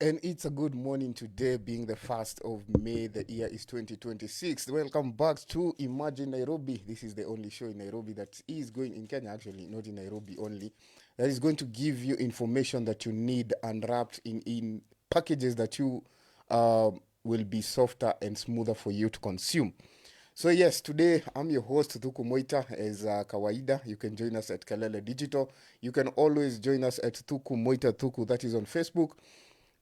And it's a good morning today, being the 1st of May. The year is 2026. Welcome back to Imagine Nairobi. This is the only show in Nairobi that is going in Kenya, actually, not in Nairobi only. That is going to give you information that you need unwrapped in packages that you will be softer and smoother for you to consume. So yes, today I'm your host Thuku Moita. As kawaida, you can join us at Kelele Digital. You can always join us at Thuku Moita Thuku. That is on Facebook.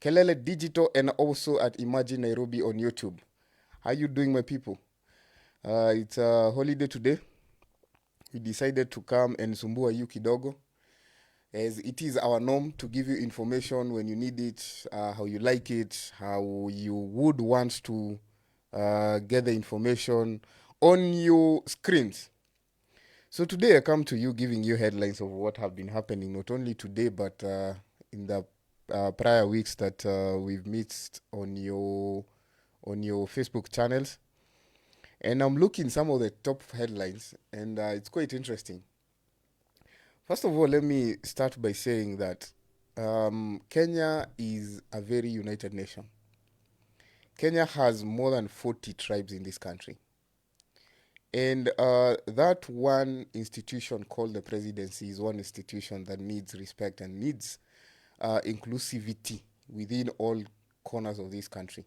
Kelele Digital, and also at Imagine Nairobi on YouTube. How you doing, my people? It's a holiday today. We decided to come and sumbua you kidogo, as it is our norm to give you information when you need it, how you like it, how you would want to get the information on your screens. So today I come to you giving you headlines of what have been happening, not only today, but in the prior weeks that we've missed on your Facebook channels. And I'm looking some of the top headlines, and it's quite interesting. First of all, let me start by saying that Kenya is a very united nation. Kenya has more than 40 tribes in this country. And that one institution called the presidency is one institution that needs respect and needs inclusivity within all corners of this country.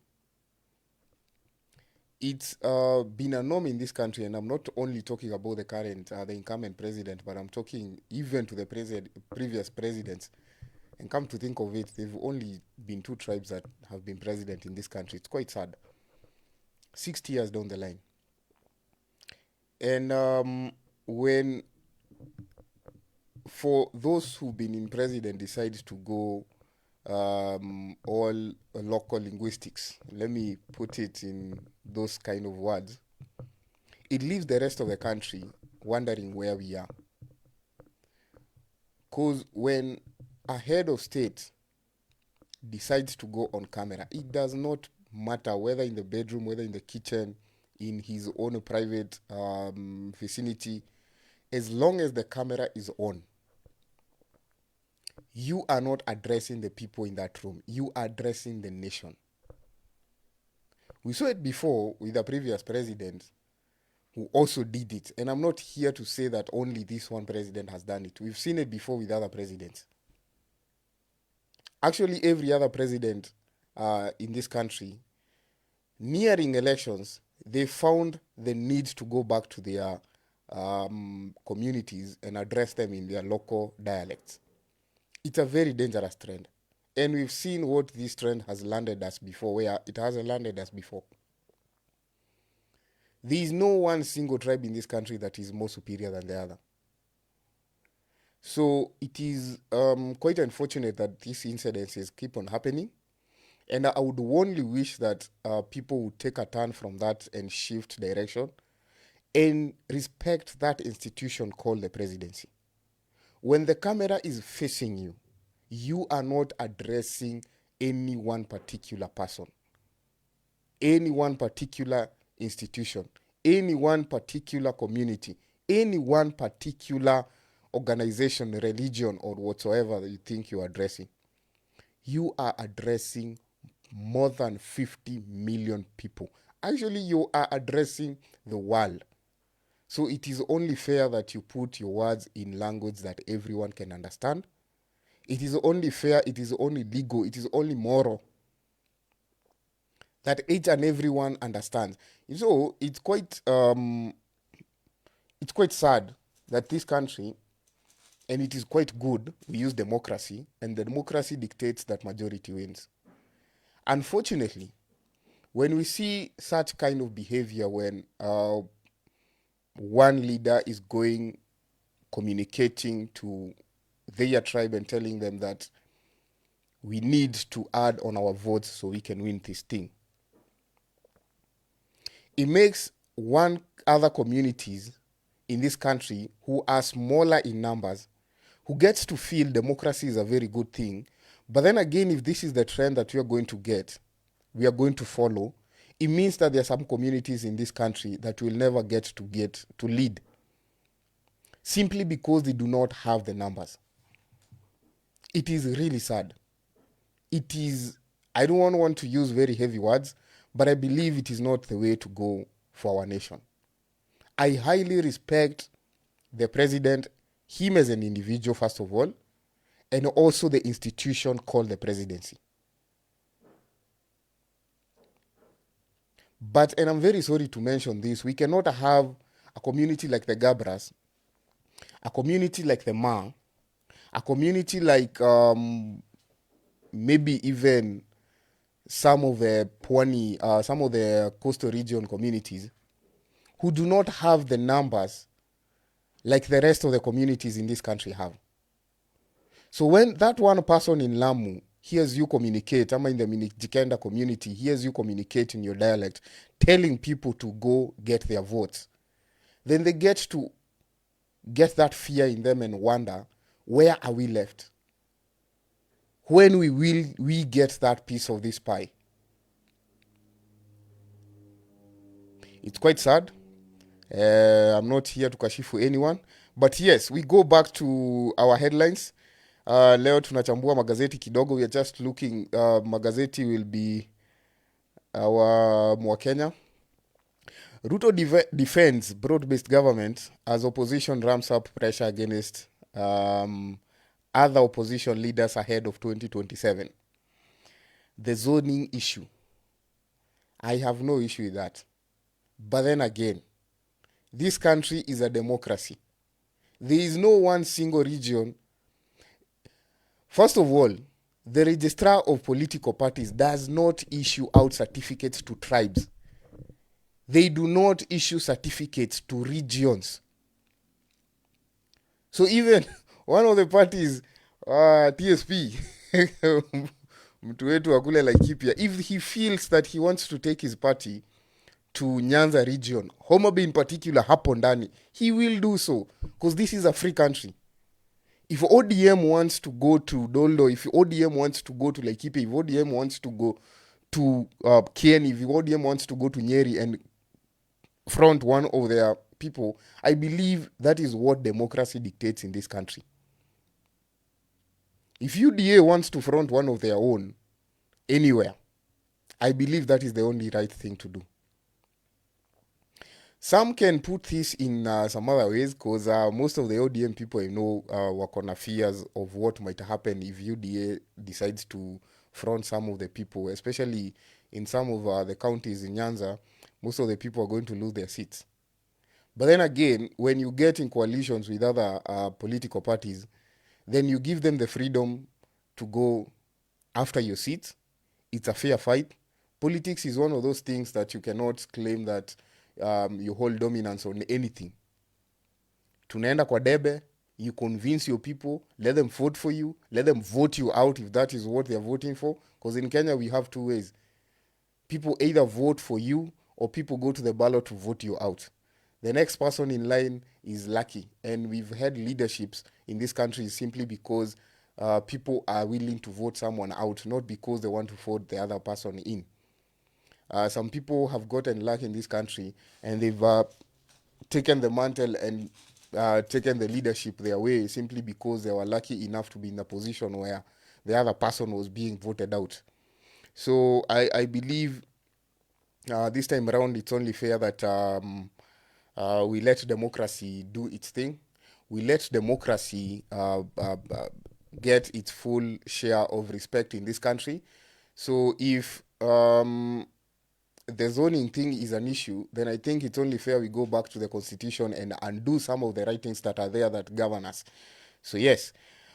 It's been a norm in this country, and I'm not only talking about the current, the incumbent president, but I'm talking even to the previous presidents. And come to think of it, there've only been two tribes that have been president in this country. It's quite sad. 60 years down the line. And when, for those who've been in president, decide to go all local linguistics, let me put it in those kind of words, it leaves the rest of the country wondering where we are. Because when a head of state decides to go on camera, it does not matter whether in the bedroom, whether in the kitchen, in his own private vicinity, as long as the camera is on, you are not addressing the people in that room, you are addressing the nation. We saw it before with the previous president who also did it. And I'm not here to say that only this one president has done it. We've seen it before with other presidents. Actually, every other president in this country, nearing elections, they found the need to go back to their communities and address them in their local dialects. It's a very dangerous trend. And we've seen what this trend has landed us before, where it hasn't landed us before. There is no one single tribe in this country that is more superior than the other. So it is quite unfortunate that these incidences keep on happening. And I would only wish that people would take a turn from that and shift direction and respect that institution called the presidency. When the camera is facing you, you are not addressing any one particular person, any one particular institution, any one particular community, any one particular organization, religion, or whatsoever that you think you're addressing. You are addressing more than 50 million people. Actually, you are addressing the world. So it is only fair that you put your words in language that everyone can understand. It is only fair, it is only legal, it is only moral that each and everyone understands. So it's quite sad that this country, and it is quite good, we use democracy, and the democracy dictates that majority wins. Unfortunately, when we see such kind of behavior, when one leader is going communicating to their tribe and telling them that we need to add on our votes so we can win this thing, it makes one other communities in this country who are smaller in numbers, who gets to feel democracy is a very good thing. But then again, if this is the trend that we are going to get, we are going to follow, it means that there are some communities in this country that will never get to lead, simply because they do not have the numbers. It is really sad. It is I don't want to use very heavy words, but I believe it is not the way to go for our nation. I highly respect the president, him as an individual, first of all, and also the institution called the presidency. But, and I'm very sorry to mention this, we cannot have a community like the Gabras, a community like the Ma, a community like maybe even some of the Pwani, some of the coastal region communities who do not have the numbers like the rest of the communities in this country have. So when that one person in Lamu hears you communicate, I'm in the Jikenda community, hears you communicate in your dialect, telling people to go get their votes, then they get to get that fear in them and wonder, where are we left? When will we get that piece of this pie? It's quite sad. I'm not here to kashifu anyone, but yes, we go back to our headlines. Leo tunachambua magazeti kidogo. We are just looking, magazeti will be our Mwakenya. Ruto defends broad-based government as opposition ramps up pressure against other opposition leaders ahead of 2027. The zoning issue, I have no issue with that. But then again, this country is a democracy. There is no one single region. First of all, the registrar of political parties does not issue out certificates to tribes. They do not issue certificates to regions. So even one of the parties, TSP, mtu wetu wa kule Laikipia, if he feels that he wants to take his party to Nyanza region, Homa Bay in particular, hapo ndani, he will do so, because this is a free country. If ODM wants to go to Doldo, if ODM wants to go to Laikipia, if ODM wants to go to Kieni, if ODM wants to go to Nyeri and front one of their people, I believe that is what democracy dictates in this country. If UDA wants to front one of their own anywhere, I believe that is the only right thing to do. Some can put this in some other ways, because most of the ODM people I know work on fears of what might happen if UDA decides to front some of the people, especially in some of the counties in Nyanza. Most of the people are going to lose their seats. But then again, when you get in coalitions with other political parties, then you give them the freedom to go after your seat. It's a fair fight. Politics is one of those things that you cannot claim that you hold dominance on anything. Tunaenda kwa debe, you convince your people, let them vote for you, let them vote you out if that is what they're voting for. Because in Kenya, we have two ways. People either vote for you or people go to the ballot to vote you out. The next person in line is lucky. And we've had leaderships in this country simply because people are willing to vote someone out, not because they want to vote the other person in. Some people have gotten luck in this country and they've taken the mantle and taken the leadership their way simply because they were lucky enough to be in a position where the other person was being voted out. So I believe this time around it's only fair that we let democracy do its thing. We let democracy get its full share of respect in this country. So if the zoning thing is an issue, then I think it's only fair we go back to the constitution and undo some of the writings that are there that govern us. So yes,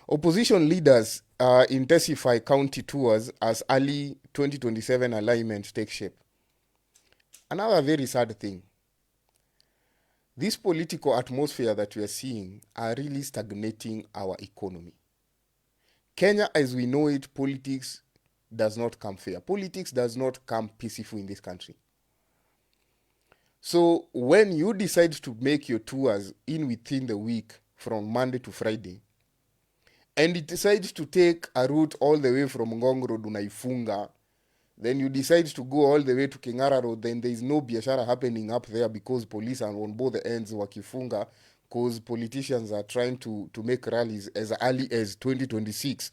opposition leaders intensify county tours as early 2027 alignment takes shape. Another very sad thing, this political atmosphere that we are seeing are really stagnating our economy. Kenya, as we know it, politics does not come fair. Politics does not come peaceful in this country. So when you decide to make your tours in within the week from Monday to Friday, and it decides to take a route all the way from Ngong Road to Naifunga, then you decide to go all the way to Kingara Road, then there is no biashara happening up there because police are on both the ends wakifunga, because politicians are trying to make rallies as early as 2026.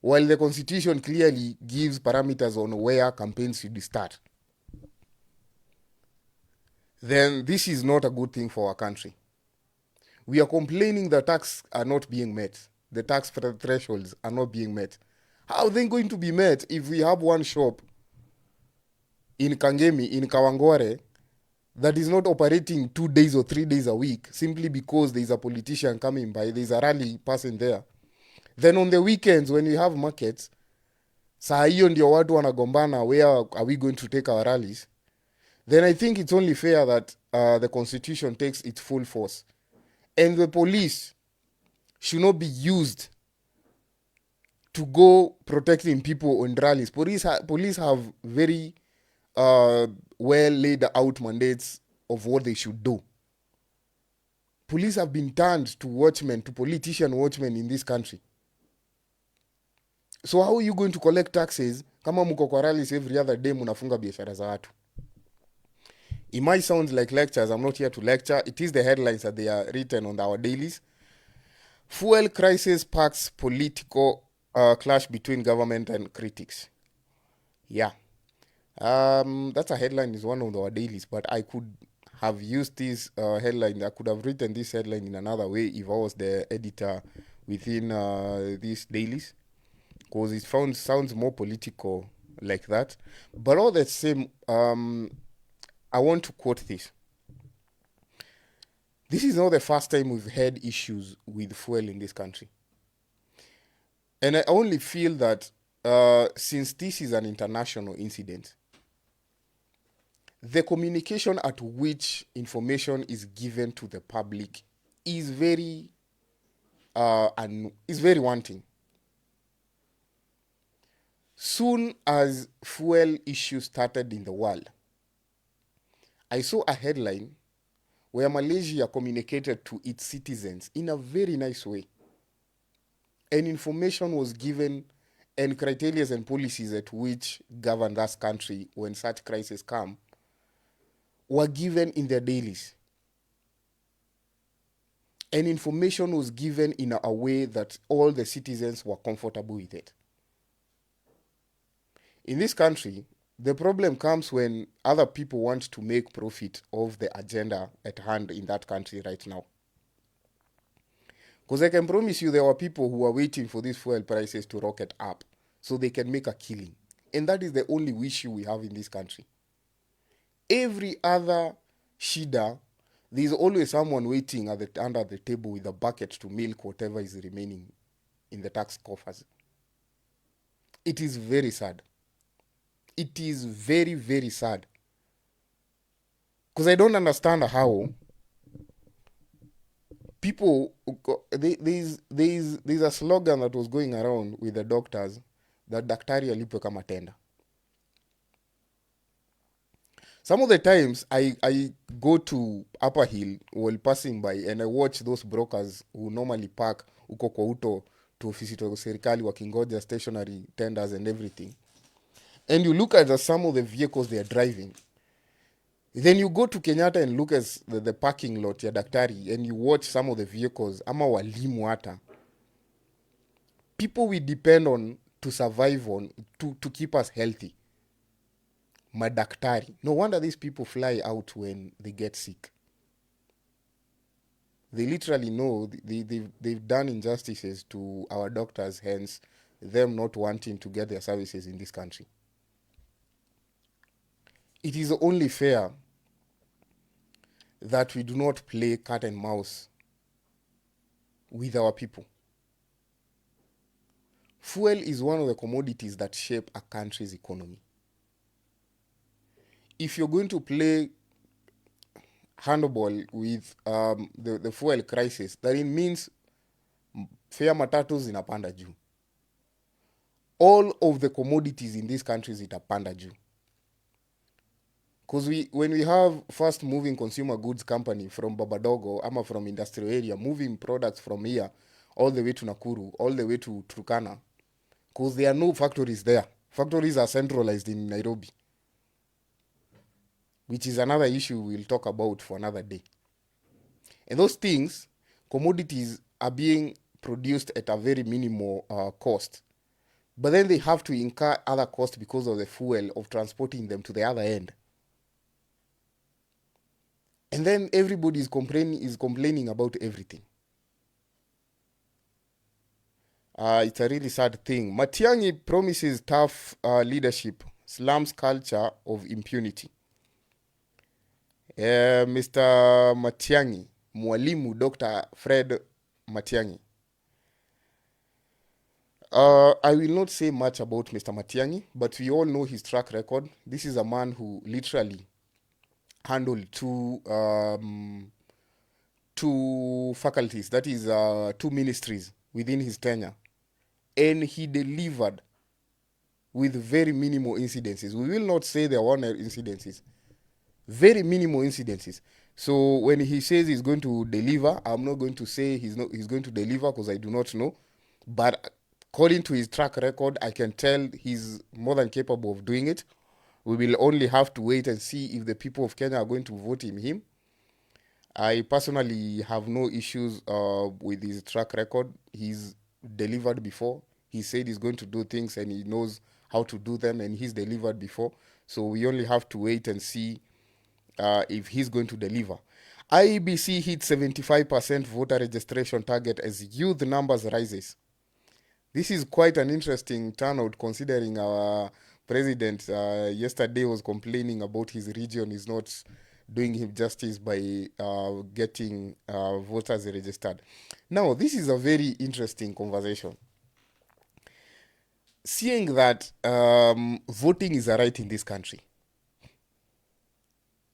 while the constitution clearly gives parameters on where campaigns should start, then this is not a good thing for our country. We are complaining the tax are not being met. The tax thresholds are not being met. How are they going to be met if we have one shop in Kangemi, in Kawangware, that is not operating 2 days or 3 days a week simply because there is a politician coming by, there is a rally passing there? Then on the weekends when we have markets, saa hiyo ndio watu wanagombana, where are we going to take our rallies? Then I think it's only fair that the constitution takes its full force. And the police should not be used to go protecting people on rallies. Police have very well laid out mandates of what they should do. Police have been turned to watchmen, to politician watchmen in this country. So how are you going to collect taxes kama mko kwa rallies every other day munafunga biashara za watu? It might sound like lectures. I'm not here to lecture. It is the headlines that they are written on our dailies. Fuel crisis sparks political clash between government and critics. Yeah. That's a headline, is one of our dailies, but I could have used this headline. I could have written this headline in another way if I was the editor within these dailies, because it sounds more political like that. But all the same, I want to quote this. This is not the first time we've had issues with fuel in this country. And I only feel that since this is an international incident, the communication at which information is given to the public is very wanting. Soon as fuel issues started in the world, I saw a headline where Malaysia communicated to its citizens in a very nice way. And information was given, and criteria and policies at which govern that country when such crises come were given in their dailies. And information was given in a way that all the citizens were comfortable with it. In this country, the problem comes when other people want to make profit of the agenda at hand in that country right now. Because I can promise you there were people who are waiting for these fuel prices to rocket up so they can make a killing. And that is the only issue we have in this country. Every other shida, there is always someone waiting under the table with a bucket to milk whatever is remaining in the tax coffers. It is very sad. It is very, very sad. Because I don't understand how people, there's a slogan that was going around with the doctors, that daktari alipwe kama tenda. Some of the times I go to Upper Hill while passing by, and I watch those brokers who normally park uko kwa uto to ofisi to serikali wakingoja stationary tenders and everything. And you look at some of the vehicles they are driving. Then you go to Kenyatta and look at the parking lot ya daktari, and you watch some of the vehicles, ama walimu hata. People we depend on to survive on, to keep us healthy. Madaktari. No wonder these people fly out when they get sick. They literally know they've done injustices to our doctors, hence them not wanting to get their services in this country. It is only fair that we do not play cat and mouse with our people. Fuel is one of the commodities that shape a country's economy. If you're going to play handball with the fuel crisis, that it means fare matatu zinapanda juu. All of the commodities in these countries itapanda juu. Because when we have fast moving consumer goods company from Babadogo, ama from industrial area, moving products from here all the way to Nakuru, all the way to Turkana, because there are no factories there. Factories are centralized in Nairobi, which is another issue we'll talk about for another day. And those things, commodities, are being produced at a very minimal cost. but then they have to incur other costs because of the fuel of transporting them to the other end. And then everybody is complaining about everything. It's a really sad thing. Matiangi promises tough leadership, slums culture of impunity. Mr. Matiangi, Mwalimu Dr. Fred Matiangi. I will not say much about Mr. Matiangi, but we all know his track record. This is a man who literally handled two faculties, that is two ministries within his tenure. And he delivered with very minimal incidences. We will not say there were no incidences. Very minimal incidences. So when he says he's going to deliver, I'm not going to say he's going to deliver because I do not know. But according to his track record, I can tell he's more than capable of doing it. We will only have to wait and see if the people of Kenya are going to vote in him. I personally have no issues with his track record. He's delivered before. He said he's going to do things and he knows how to do them, and he's delivered before. So we only have to wait and see if he's going to deliver. IEBC hit 75% voter registration target as youth numbers rises. This is quite an interesting turnout considering our president yesterday was complaining about his region is not doing him justice by getting voters registered. Now, this is a very interesting conversation. Seeing that voting is a right in this country,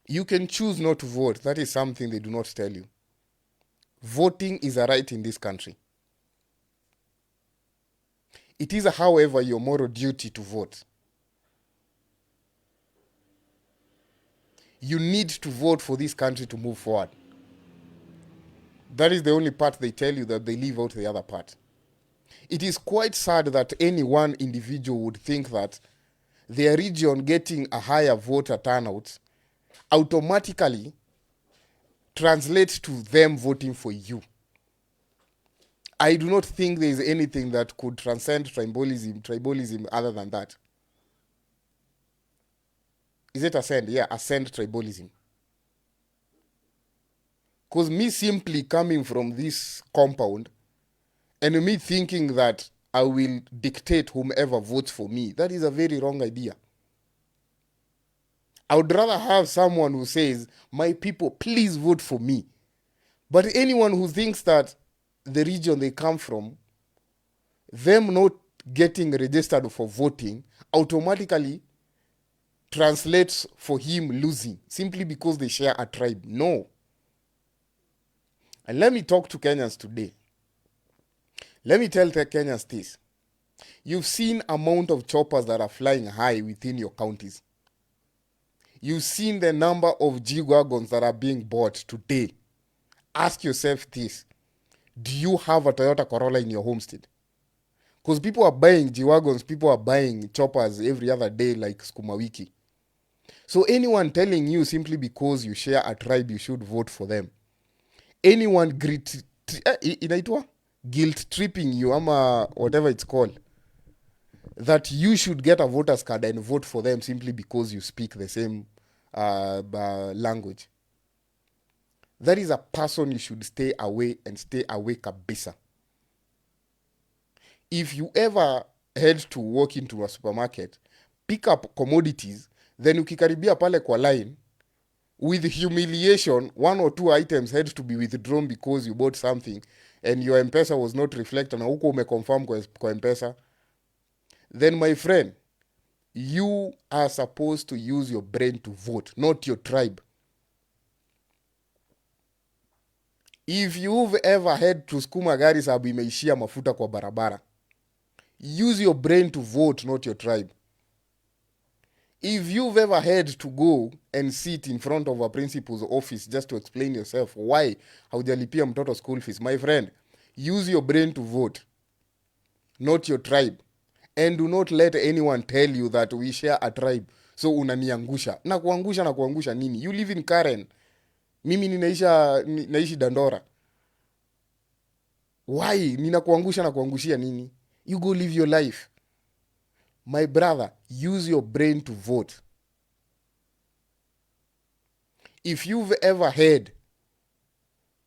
you can choose not to vote. That is something they do not tell you. Voting is a right in this country. It is, however, your moral duty to vote. You need to vote for this country to move forward. That is the only part they tell you, that they leave out the other part. It is quite sad that any one individual would think that their region getting a higher voter turnout automatically translates to them voting for you. I do not think there is anything that could transcend tribalism other than that. Is it ascend? Yeah, ascend tribalism. Because me simply coming from this compound and me thinking that I will dictate whomever votes for me, that is a very wrong idea. I would rather have someone who says, my people, please vote for me. But anyone who thinks that the region they come from, them not getting registered for voting, automatically translates for him losing simply because they share a tribe. No. And let me talk to Kenyans today. Let me tell the Kenyans this. You've seen amount of choppers that are flying high within your counties. You've seen the number of G-Wagons that are being bought today. Ask yourself this. Do you have a Toyota Corolla in your homestead? Because people are buying G-Wagons, people are buying choppers every other day like Skuma Wiki. So anyone telling you simply because you share a tribe, you should vote for them. Anyone guilt tripping you, ama whatever it's called, that you should get a voter's card and vote for them simply because you speak the same language. That is a person you should stay away kabisa. If you ever head to walk into a supermarket, pick up commodities, then ukikaribia pale kwa line, with humiliation, 1 or 2 items had to be withdrawn because you bought something and your M-Pesa was not reflected na huko umeconfirm kwa M-Pesa, then my friend, you are supposed to use your brain to vote, not your tribe. If you've ever had to skuma gari sababu imeishia mafuta kwa barabara, use your brain to vote, not your tribe. If you've ever had to go and sit in front of a principal's office just to explain yourself why haujalipia mtoto school fees, my friend, use your brain to vote, not your tribe. And do not let anyone tell you that we share a tribe, so unaniangusha. Na kuangusha nini? You live in Karen. Mimi naishi Dandora. Why? Ninakuangusha na kuangushia nini? You go live your life. My brother, use your brain to vote. If you've ever heard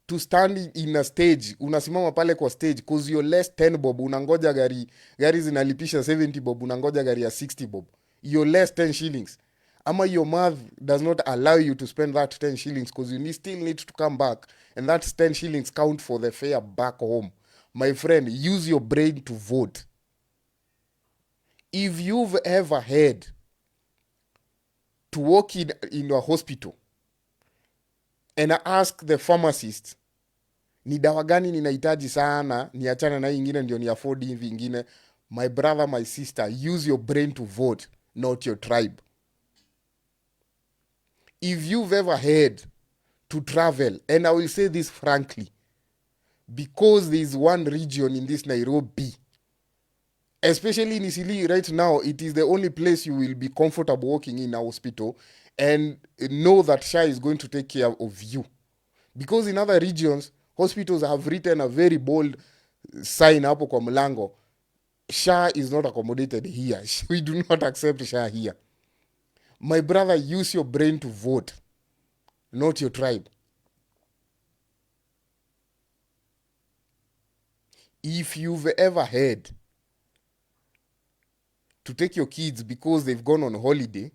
to stand in a stage, unasimama pale kwa stage cause you're less 10 bob, unangoja gari zinalipisha 70 bob, unangoja gari ya 60 bob, you're less 10 shillings, ama your math does not allow you to spend that 10 shillings because you still need to come back and that 10 shillings count for the fare back home. My friend, use your brain to vote. If you've ever had to walk in a hospital and ask the pharmacist, ni dawa gani ninahitaji sana, niachane na hii ingine ndio ni afford hivi ingine, my brother, my sister, use your brain to vote, not your tribe. If you've ever had to travel, and I will say this frankly, because there is one region in this Nairobi, especially in Isili right now, it is the only place you will be comfortable walking in a hospital and know that SHA is going to take care of you. Because in other regions, hospitals have written a very bold sign hapo kwa mlango, SHA is not accommodated here. We do not accept SHA here. My brother, use your brain to vote, not your tribe. If you've ever had to take your kids because they've gone on holiday,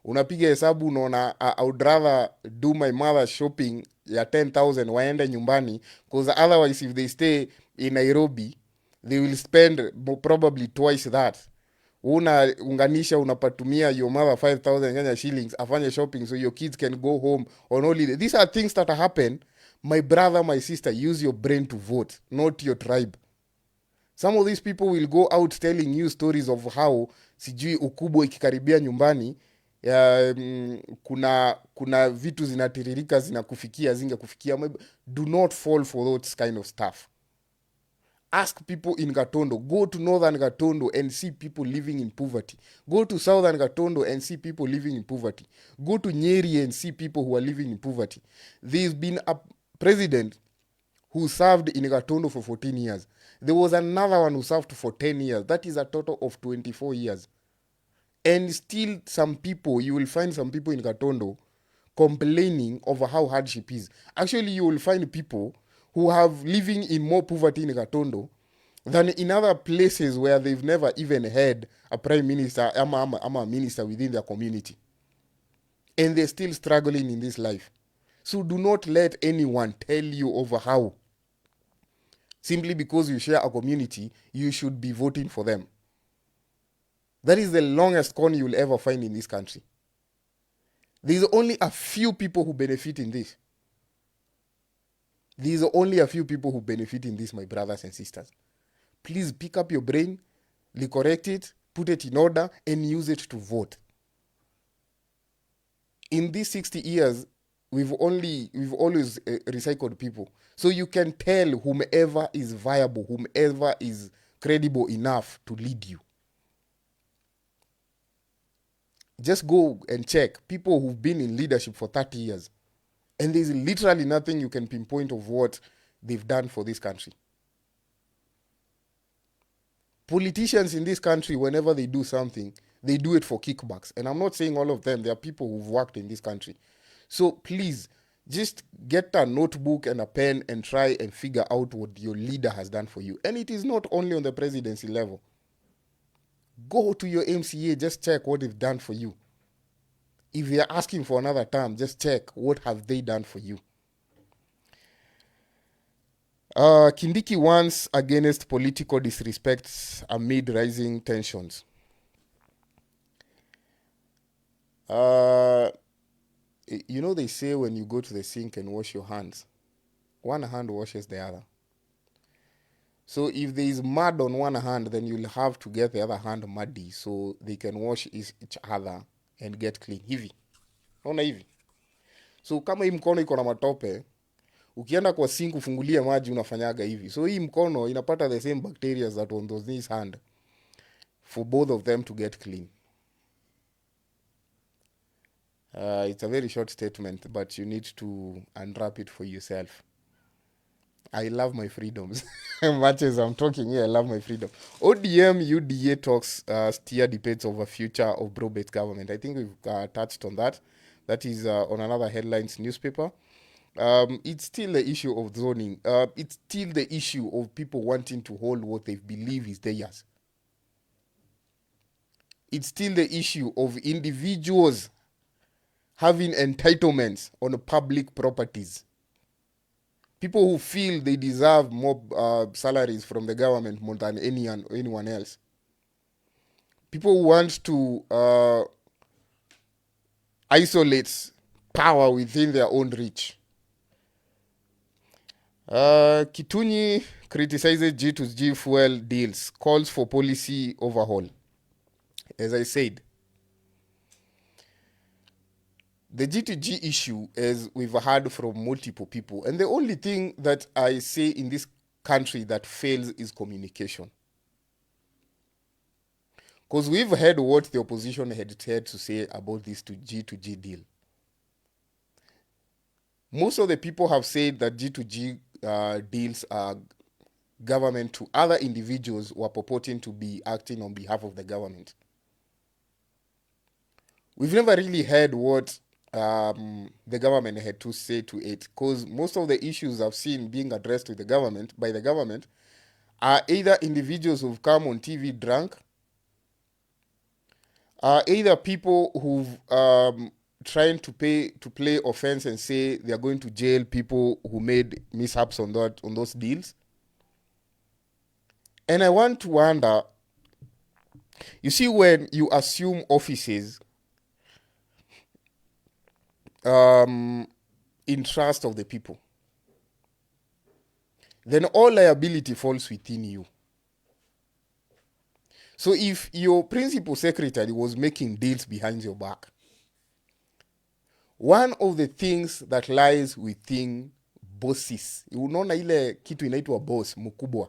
unapiga hesabu unaona, I would rather do my mother's shopping ya 10,000 waende nyumbani, because otherwise if they stay in Nairobi they will spend probably twice that. Unaunganisha, unapatumia your mother 5,000 Kenya shillings afanye shopping so your kids can go home on holiday. These are things that happen. My brother, my sister, use your brain to vote, not your tribe. Some of these people will go out telling you stories of how sijui ukubwa ikikaribia nyumbani kuna vitu zinatiririka zinakufikia zingakufikia. Do not fall for those kind of stuff. Ask people in Gatondo. Go to northern Gatondo and see people living in poverty. Go to southern Gatondo and see people living in poverty. Go to Nyeri and see people who are living in poverty. There's been a president who served in Gatondo for 14 years. There was another one who served for 10 years. That is a total of 24 years. And still some people, you will find some people in Gatondo complaining over how hardship is. Actually, you will find people who have living in more poverty in Gatondo than in other places where they've never even had a prime minister ama a minister within their community. And they're still struggling in this life. So do not let anyone tell you over how, simply because you share a community, you should be voting for them. That is the longest con you'll ever find in this country. There's only a few people who benefit in this. There's only a few people who benefit in this, my brothers and sisters. Please pick up your brain, correct it, put it in order, and use it to vote. In these 60 years, we've always recycled people. So you can tell whomever is viable, whomever is credible enough to lead you. Just go and check people who've been in leadership for 30 years. And there's literally nothing you can pinpoint of what they've done for this country. Politicians in this country, whenever they do something, they do it for kickbacks. And I'm not saying all of them. There are people who've worked in this country. So please, just get a notebook and a pen and try and figure out what your leader has done for you. And it is not only on the presidency level. Go to your MCA, just check what they've done for you. If they're asking for another term, just check what have they done for you. Kindiki warns against political disrespect amid rising tensions. You know, they say when you go to the sink and wash your hands, one hand washes the other. So if there is mud on one hand, then you'll have to get the other hand muddy so they can wash each other and get clean. Hivi. Naona hivi. So kama hii mkono iko na matope, ukienda kwa sink ufungulie maji unafanyaga hivi. So hii mkono inapata the same bacteria that on this hand for both of them to get clean. It's a very short statement, but you need to unwrap it for yourself. I love my freedoms. Much as I'm talking here, I love my freedom. ODM UDA talks steer debates over future of bro-based government. I think we've touched on that. That is on another headlines newspaper. It's still the issue of zoning. It's still the issue of people wanting to hold what they believe is theirs. It's still the issue of individuals having entitlements on public properties. People who feel they deserve more salaries from the government more than anyone else. People who want to isolate power within their own reach. Kitunyi criticizes G2G fuel deals, calls for policy overhaul. As I said, the G2G issue, as we've heard from multiple people, and the only thing that I say in this country that fails is communication. Because we've heard what the opposition had to say about this G2G deal. Most of the people have said that G2G deals are government to other individuals who are purporting to be acting on behalf of the government. We've never really heard what the government had to say to it, because most of the issues I've seen being addressed to the government by the government are either individuals who've come on TV drunk, either people who've trying to play offense and say they are going to jail people who made mishaps on those deals. And I want to wonder, you see, when you assume offices in trust of the people, then all liability falls within you. So if your principal secretary was making deals behind your back, one of the things that lies within bosses, unaona ile kitu inaitwa boss mkubwa,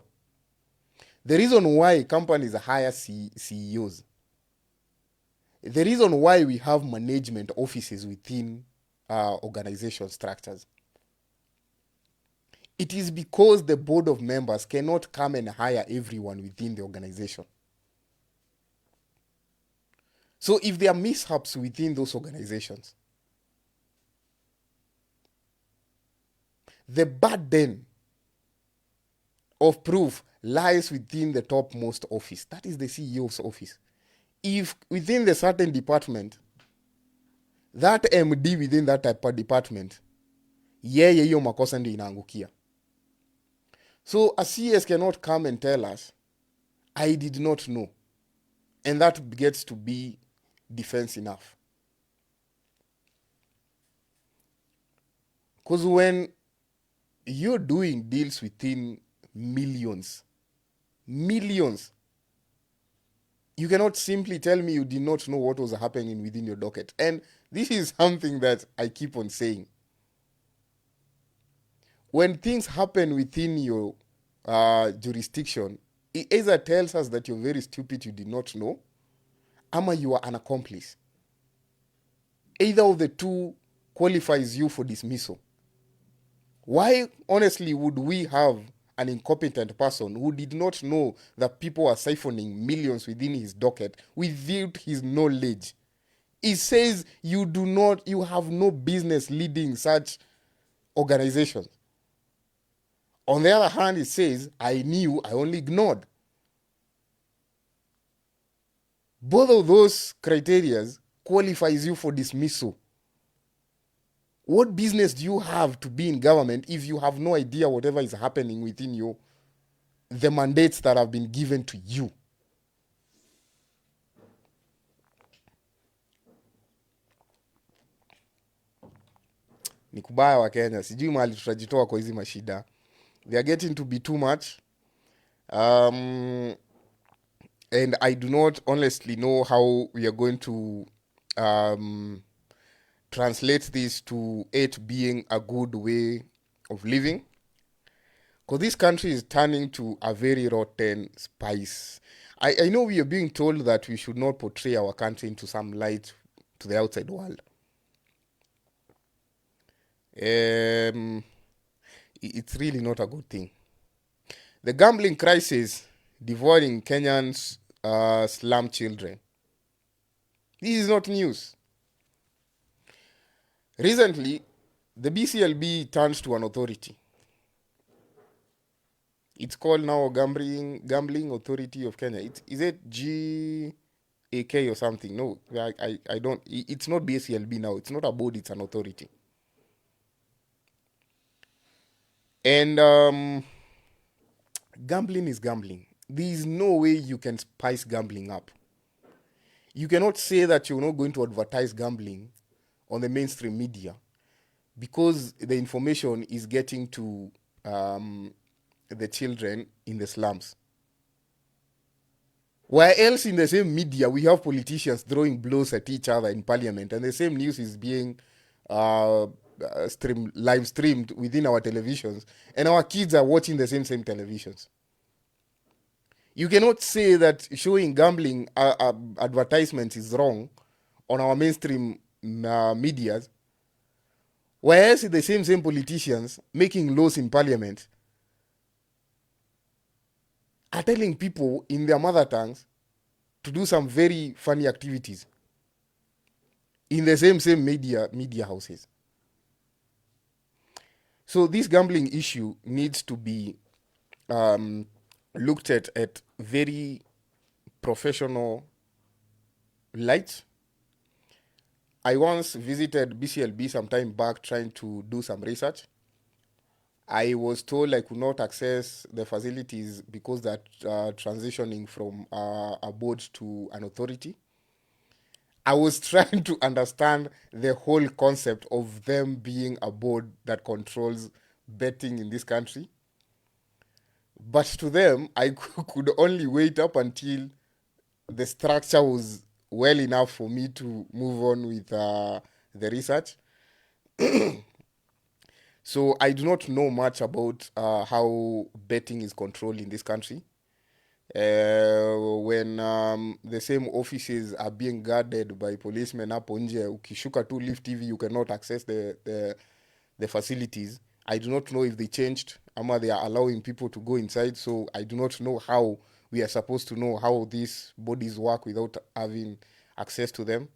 the reason why companies hire CEOs, the reason why we have management offices within organization structures, it is because the board of members cannot come and hire everyone within the organization. So if there are mishaps within those organizations, the burden of proof lies within the topmost office. That is the CEO's office. If within the certain department, that MD within that type of department, yeye hiyo makosa ndio inaangukia. So a CS cannot come and tell us, I did not know. And that gets to be defense enough. Because when you're doing deals within millions, you cannot simply tell me you did not know what was happening within your docket. And this is something that I keep on saying. When things happen within your jurisdiction, it either tells us that you're very stupid, you did not know, or you are an accomplice. Either of the two qualifies you for dismissal. Why, honestly, would we have an incompetent person who did not know that people are siphoning millions within his docket without his knowledge? It says you have no business leading such organizations. On the other hand, it says, I knew, I only ignored. Both of those criteria qualifies you for dismissal. What business do you have to be in government if you have no idea whatever is happening within the mandates that have been given to you? Ni kubaya wa Kenya, sijui mahali tutajitoa kwa hizi mashida. They are getting to be too much. And I do not honestly know how we are going to translate this to it being a good way of living. Because this country is turning to a very rotten spice. I know we are being told that we should not portray our country into some light to the outside world. It's really not a good thing. The gambling crisis devouring Kenyans' slum children. This is not news. Recently, the BCLB turns to an authority. It's called now Gambling Authority of Kenya. Is it GAK or something? No, I don't. It's not BCLB now. It's not a board. It's an authority. And gambling is gambling. There is no way you can spice gambling up. You cannot say that you're not going to advertise gambling on the mainstream media because the information is getting to the children in the slums. Where else in the same media we have politicians throwing blows at each other in parliament, and the same news is being live streamed within our televisions, and our kids are watching the same televisions. You cannot say that showing gambling advertisements is wrong on our mainstream medias, whereas the same politicians making laws in parliament are telling people in their mother tongues to do some very funny activities in the same media houses. So this gambling issue needs to be looked at very professional light. I once visited BCLB some time back trying to do some research. I was told I could not access the facilities because they're transitioning from a board to an authority. I was trying to understand the whole concept of them being a board that controls betting in this country. But to them, I could only wait up until the structure was well enough for me to move on with the research. So I do not know much about how betting is controlled in this country. When the same offices are being guarded by policemen hapo nje, ukishuka tu lift hivi you cannot access the facilities. I do not know if they changed ama they are allowing people to go inside, so I do not know how we are supposed to know how these bodies work without having access to them.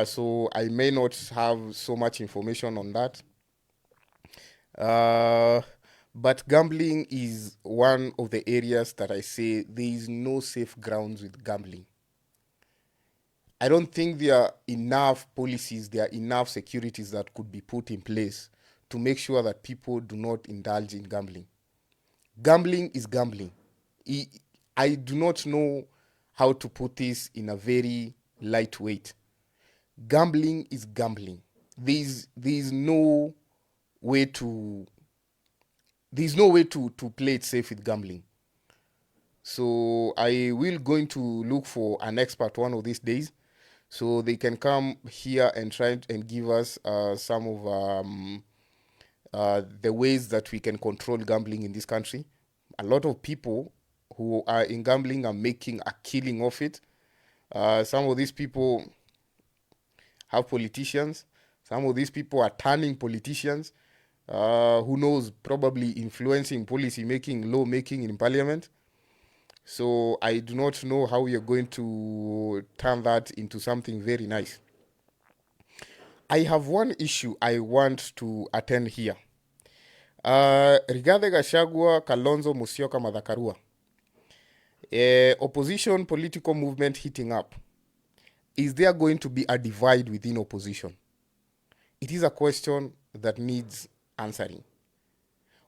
So I may not have so much information on that. But gambling is one of the areas that I say there is no safe grounds with gambling. I don't think there are enough policies, there are enough securities that could be put in place to make sure that people do not indulge in gambling. Gambling is gambling. I do not know how to put this in a very lightweight. Gambling is gambling. There's no way to play it safe with gambling. So I will going to look for an expert one of these days, so they can come here and try and give us some of the ways that we can control gambling in this country. A lot of people who are in gambling are making a killing of it. Some of these people have politicians. Some of these people are turning politicians. Who knows, probably influencing policy making, law making in parliament. So I do not know how we are going to turn that into something very nice. I have one issue I want to attend here. Rigathi Gachagua, Kalonzo Musyoka, Madhakarua. Opposition political movement heating up. Is there going to be a divide within opposition? It is a question that needs answering.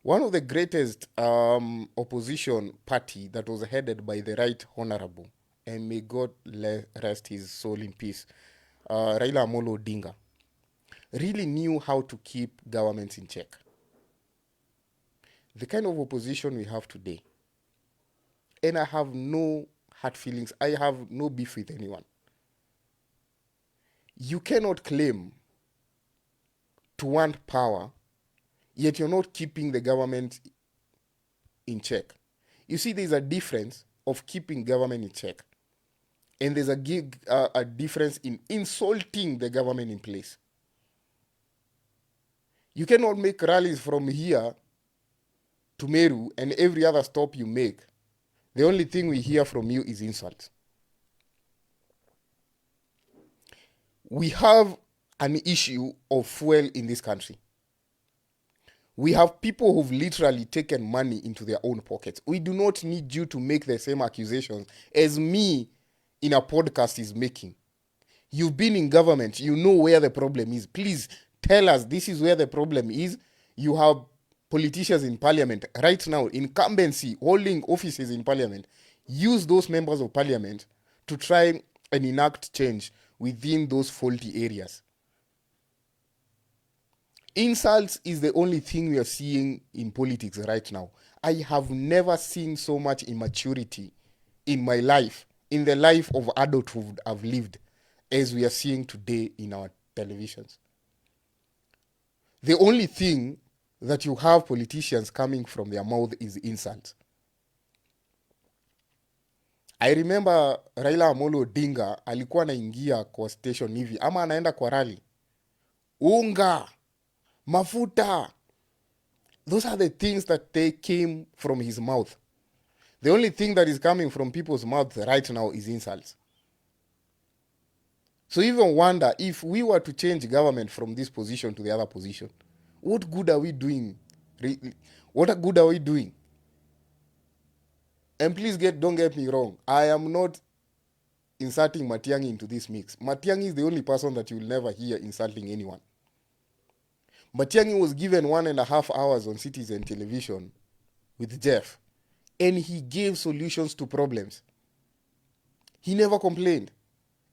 One of the greatest opposition party that was headed by the Right Honorable, and may God rest his soul in peace, Raila Amolo Odinga, really knew how to keep governments in check. The kind of opposition we have today, and I have no hard feelings, I have no beef with anyone. You cannot claim to want power, yet you're not keeping the government in check. You see, there's a difference of keeping government in check, and there's a difference in insulting the government in place. You cannot make rallies from here to Meru and every other stop you make, the only thing we hear from you is insults. We have an issue of fuel in this country. We have people who've literally taken money into their own pockets. We do not need you to make the same accusations as me in a podcast is making. You've been in government. You know where the problem is. Please tell us this is where the problem is. You have politicians in parliament right now, incumbency, holding offices in parliament. Use those members of parliament to try and enact change within those faulty areas. Insults is the only thing we are seeing in politics right now. I have never seen so much immaturity in my life, in the life of adulthood I've lived, as we are seeing today in our televisions. The only thing that you have politicians coming from their mouth is insult. I remember Raila Amolo Odinga alikuwa anaingia kwa station hivi ama anaenda kwa rally. Unga, mafuta. Those are the things that they came from his mouth. The only thing that is coming from people's mouths right now is insults. So even wonder if we were to change government from this position to the other position, what good are we doing? What good are we doing? And please don't get me wrong. I am not inserting Matiangi into this mix. Matiangi is the only person that you will never hear insulting anyone. Matiangi was given 1.5 hours on Citizen television with Jeff, and he gave solutions to problems. He never complained.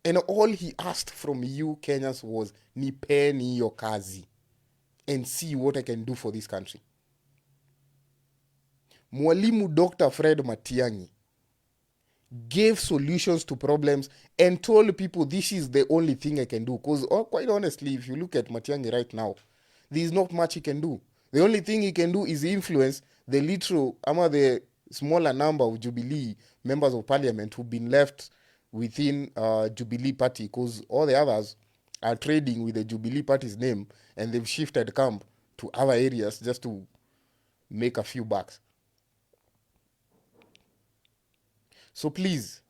And all he asked from you Kenyans was, nipeni yo kazi and see what I can do for this country. Mwalimu Dr. Fred Matiangi gave solutions to problems and told people this is the only thing I can do. Because quite honestly, if you look at Matiangi right now, there is not much he can do. The only thing he can do is influence the the smaller number of Jubilee members of parliament who've been left within Jubilee party, because all the others are trading with the Jubilee party's name and they've shifted camp to other areas just to make a few bucks. So please,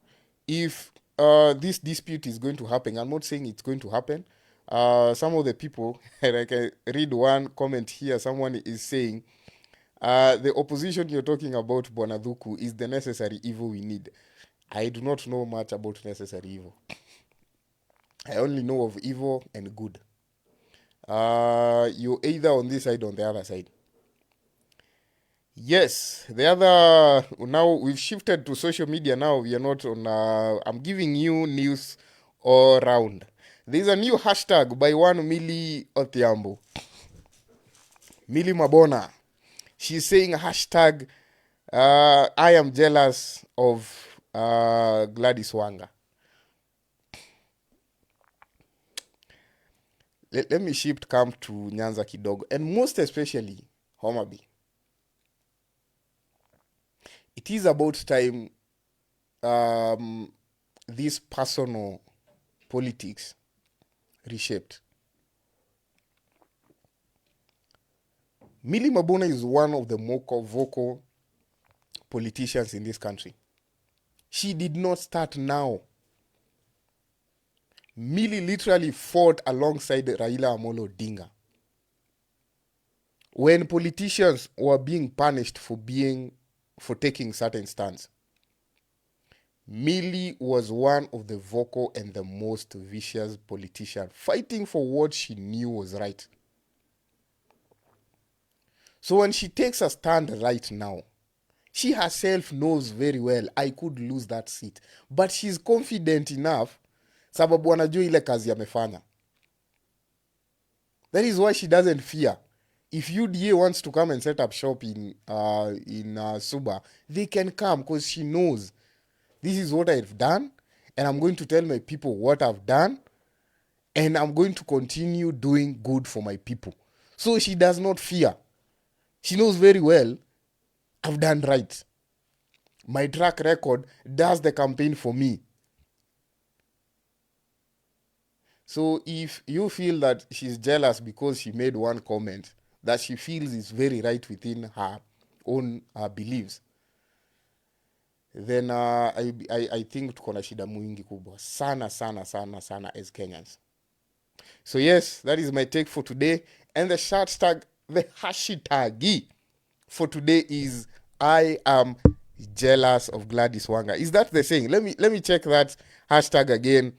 if this dispute is going to happen, I'm not saying it's going to happen. Some of the people, and I can read one comment here, someone is saying, the opposition you're talking about, Bwanaduku, is the necessary evil we need. I do not know much about necessary evil. I only know of evil and good. You're either on this side or on the other side. Yes, the other, now we've shifted to social media now. We are not on, I'm giving you news all round. There's a new hashtag by one Millie Othiambo. Millie Mabona. She's saying hashtag, I am jealous of Gladys Wanga. Let me shift camp to Nyanza kidogo, and most especially Homa Bay. It is about time this personal politics reshaped. Millie Mabona is one of the more vocal politicians in this country. She did not start now. Millie literally fought alongside Raila Amolo Odinga when politicians were being punished for taking certain stands. Millie was one of the vocal and the most vicious politicians, fighting for what she knew was right. So when she takes a stand right now, she herself knows very well, I could lose that seat. But she's confident enough, sababu anajua ile kazi amefanya. That is why she doesn't fear. If UDA wants to come and set up shop in Suba, they can come, because she knows this is what I've done, and I'm going to tell my people what I've done, and I'm going to continue doing good for my people. So she does not fear. She knows very well, I've done right. My track record does the campaign for me. So if you feel that she's jealous because she made one comment, that she feels is very right within her own beliefs, then I think tuko na shida mwingi kubwa sana sana sana sana as Kenyans. So yes, that is my take for today. And the hashtag for today is I am jealous of Gladys Wanga. Is that the saying? Let me check that hashtag again,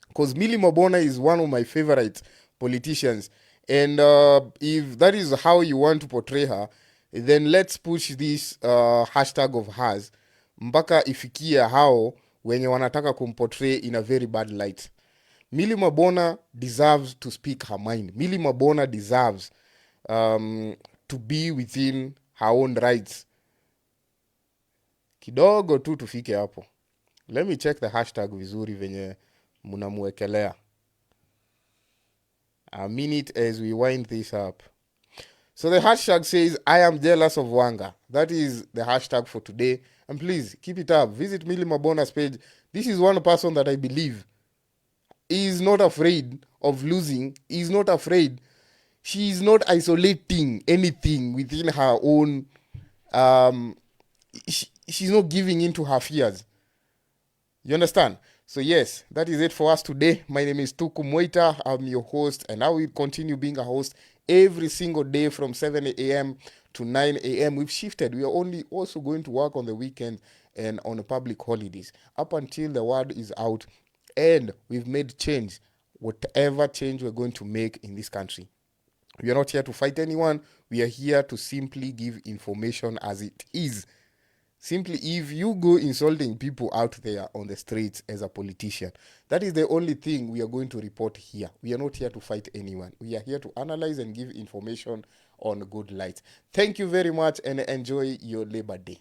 because Millie Mabona is one of my favorite politicians. And if that is how you want to portray her, then let's push this hashtag of hers mpaka ifikie hao wenye wanataka kumportray in a very bad light. Millie Mabona deserves to speak her mind. Millie Mabona deserves to be within her own rights. Kidogo tu tufike hapo. Let me check the hashtag vizuri venye munamuekelea. A minute as we wind this up. So the hashtag says, I am jealous of Wanga. That is the hashtag for today. And please, keep it up. Visit Millie Mabona's page. This is one person that I believe is not afraid of losing. Is not afraid. She is not isolating anything within her own. She's not giving in to her fears. You understand? So yes, that is it for us today. My name is Tuku Moita. I'm your host, and I will continue being a host every single day from 7 a.m. to 9 a.m. We've shifted. We are only also going to work on the weekend and on the public holidays up until the word is out, and we've made change. Whatever change we're going to make in this country, we are not here to fight anyone. We are here to simply give information as it is. Simply, if you go insulting people out there on the streets as a politician, that is the only thing we are going to report here. We are not here to fight anyone. We are here to analyze and give information on good light. Thank you very much and enjoy your Labor Day.